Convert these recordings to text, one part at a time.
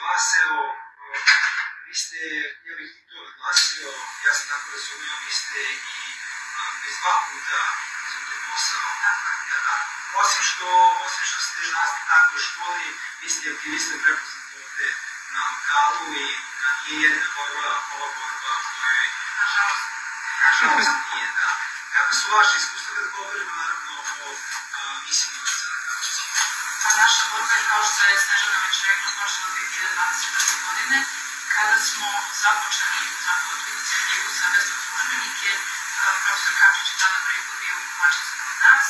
vas, evo, vi ste, ja bih to naglasio, ja sam tako razumio, vi ste i već 2 puta izgubili posao. Osim što ste nastavili tako u školi, vi ste aktiviste prepoznati ovde na lokalu i nije jedna borba, ova borba u kojoj... Nažalost nije, da. Kako su vaše iskustva kada govorimo naravno o misiji Milica na Kačića? Pa naša borba je, kao što je Snežana već rekla, počela 2022. godine, kada smo započeli zapravo tu inicijativu za besplatne udžbenike. Profesor Kačić je tada prvi put bio u Kovačici kod nas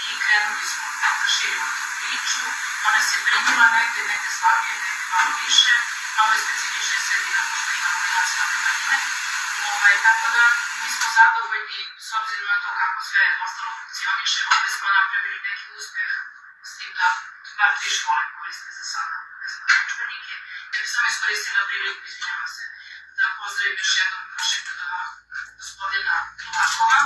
i krenuli smo da širimo tu priču. Ona se primila negde slabije, negde malo više, malo je specifične sredina pošto imamo i nacionalne manjine. Tako da mi smo zadovoljni s obzirom na to kako sve ostalo funkcioniše. Opet smo napravili neki uspeh s tim da bar 3 škole koriste za sada besplatne udžbenike. Ja bih samo iskoristila priliku, izvinjavam se, da pozdravim još jednom našeg gospodina Novakova,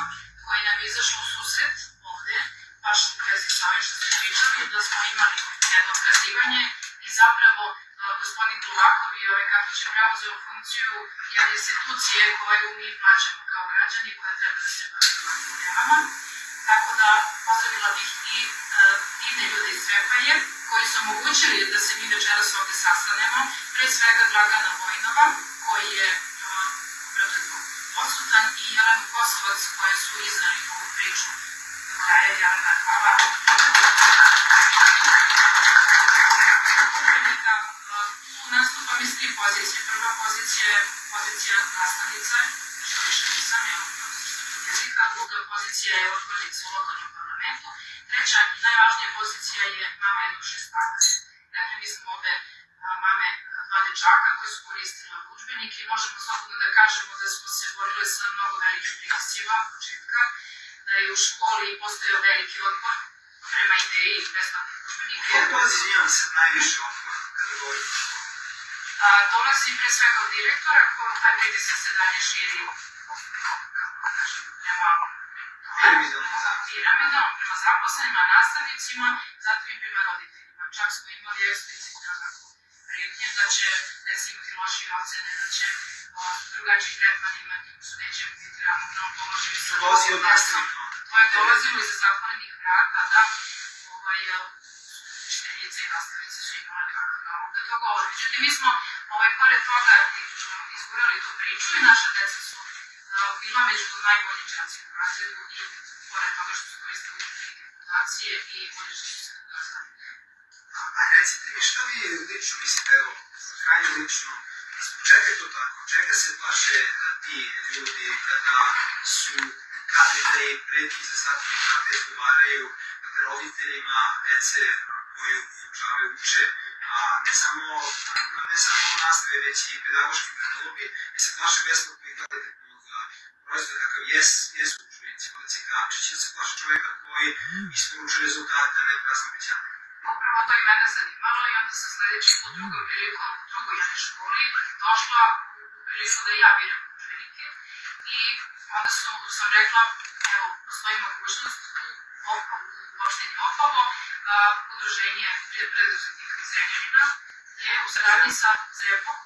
koji nam je izašao u susret ovde, baš u vezi sa ovim što ste pričali, da smo imali jedno otkazivanje i zapravo gospodin Novakov i ovaj Kapić je preuzeo funkciju jedne institucije koju mi plaćamo kao građani koja treba da se bavi ovim temama. Tako da pozdravila bih i divne ljude iz Svepaje koji su omogućili da se mi večeras ovde sastanemo. Pre svega Dragana Vojnova koji je obradovno odsutan i Jelenu Kosovac koje su iznali ovu priču do kraja. Jelena, hvala. Tu nastupam iz 3 pozicije. Prva pozicija je pozicija nastavnica, što više nisam, evo, jezika. Druga pozicija je odbornica u lokalnom parlamentu. Treća i najvažnija pozicija je mama jednog šestaka. Dakle, mi smo ovde mame 2 dečaka koji su koristili ove udžbenike i možemo slobodno da kažemo da smo se borili sa mnogo velikim pritiscima od početka, da je u školi postojao veliki otpor prema ideji besplatnih udžbenika. Ko dolazi, izvinjavam se, najviše otpor kada govorimo o školi? Dolazi pre svega od direktora, taj pritisak se dalje širi piramidom, prema zaposlenima, nastavnicima, zatim i prema roditeljima. Čak smo imali eksplicitno prijetnje da će deca imati lošije ocene, da će drugačiji tretman imati, što neće biti ravnopravno položili sa dolazi od nastavnika. To je dolazilo iza zatvorenih vrata, da učiteljice i nastavnice su imali kakav nalog da to govore. Međutim, mi smo pored toga izgurali tu priču i naša deca su bila među najboljim đacima u razredu i pored toga što su koristili udžbenike reputacije i odlično su se dokazali. A recite mi, šta vi lično mislite, evo, krajnje lično, zbog čega je to tako? Čega se plaše ti ljudi kada su kadri da je preti za zatvornih vrata izgovaraju roditeljima dece koju izučavaju uče, a ne samo nastave, već i pedagoški predlobi, jer se plaše besplatno i kvalitetnog proizvoda kakav jesu udžbenici Milice Kačić, jer se plaše čoveka koji isporučuje rezultate, a ne prazno obećanje. Upravo to i mene zanimalo i onda sam sledeći put drugom prilikom u drugoj jednoj školi došla u priliku da ja biram udžbenike i onda sam rekla, evo, postoji mogućnost u opštini Opovo, udruženje preduzetnika iz Renjanina je u saradnji sa ZEP-om,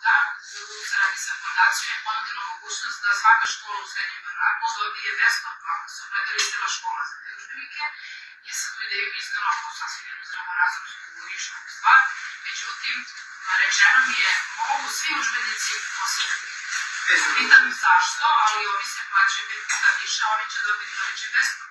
u saradnji sa fondacijom je ponudila mogućnost da svaka škola u Srednjem Banatu dobije besplatno, ako se opredeli cela škola za te udžbenike. Ja sam tu ideju iznala kao sasvim jednu zdravorazumsku logičnu stvar, međutim, rečeno mi je, mogu svi udžbenici posjetiti. Pitam zašto, ali ovi se plaćaju 5 puta više, a ovi će dobiti besplatno.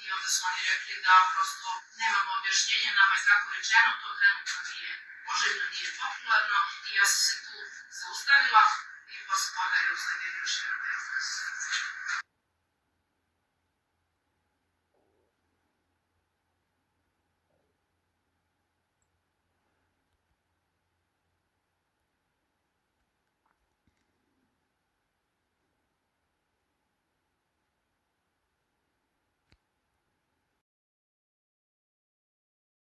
I onda su oni rekli da prosto nemamo objašnjenja, nama je tako rečeno, to trenutno nije poželjno, nije popularno i ja sam se tu zaustavila i posle toga je usledio još jedan deo.